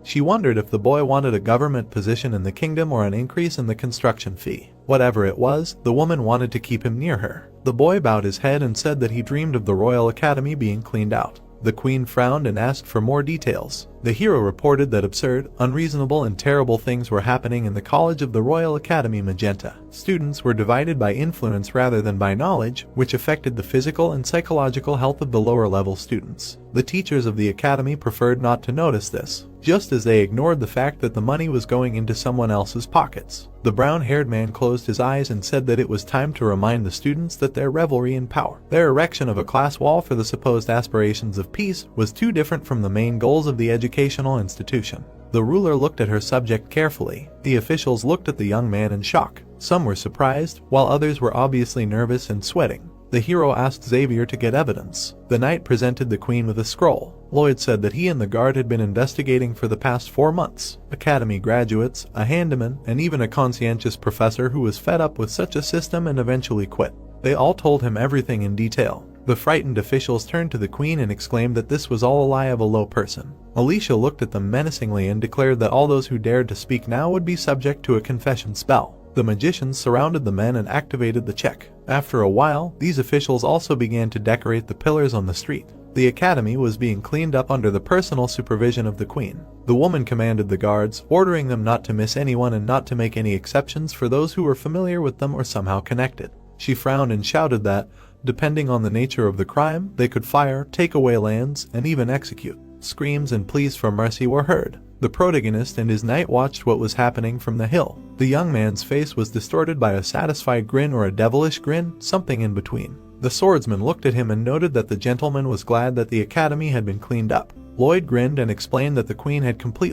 She wondered if the boy wanted a government position in the kingdom or an increase in the construction fee. Whatever it was, the woman wanted to keep him near her. The boy bowed his head and said that he dreamed of the Royal Academy being cleaned out. The queen frowned and asked for more details. The hero reported that absurd, unreasonable and terrible things were happening in the College of the Royal Academy Magenta. Students were divided by influence rather than by knowledge, which affected the physical and psychological health of the lower-level students. The teachers of the academy preferred not to notice this, just as they ignored the fact that the money was going into someone else's pockets. The brown-haired man closed his eyes and said that it was time to remind the students that their revelry in power, their erection of a class wall for the supposed aspirations of peace, was too different from the main goals of the educational institution. The ruler looked at her subject carefully. The officials looked at the young man in shock. Some were surprised, while others were obviously nervous and sweating. The hero asked Xavier to get evidence. The knight presented the queen with a scroll. Lloyd said that he and the guard had been investigating for the past 4 months. Academy graduates, a handyman, and even a conscientious professor who was fed up with such a system and eventually quit. They all told him everything in detail. The frightened officials turned to the queen and exclaimed that this was all a lie of a low person. Alicia looked at them menacingly and declared that all those who dared to speak now would be subject to a confession spell. The magicians surrounded the men and activated the check. After a while, these officials also began to decorate the pillars on the street. The academy was being cleaned up under the personal supervision of the queen. The woman commanded the guards, ordering them not to miss anyone and not to make any exceptions for those who were familiar with them or somehow connected. She frowned and shouted that, depending on the nature of the crime, they could fire, take away lands, and even execute. Screams and pleas for mercy were heard. The protagonist and his knight watched what was happening from the hill. The young man's face was distorted by a satisfied grin or a devilish grin, something in between. The swordsman looked at him and noted that the gentleman was glad that the academy had been cleaned up. Lloyd grinned and explained that the queen had completely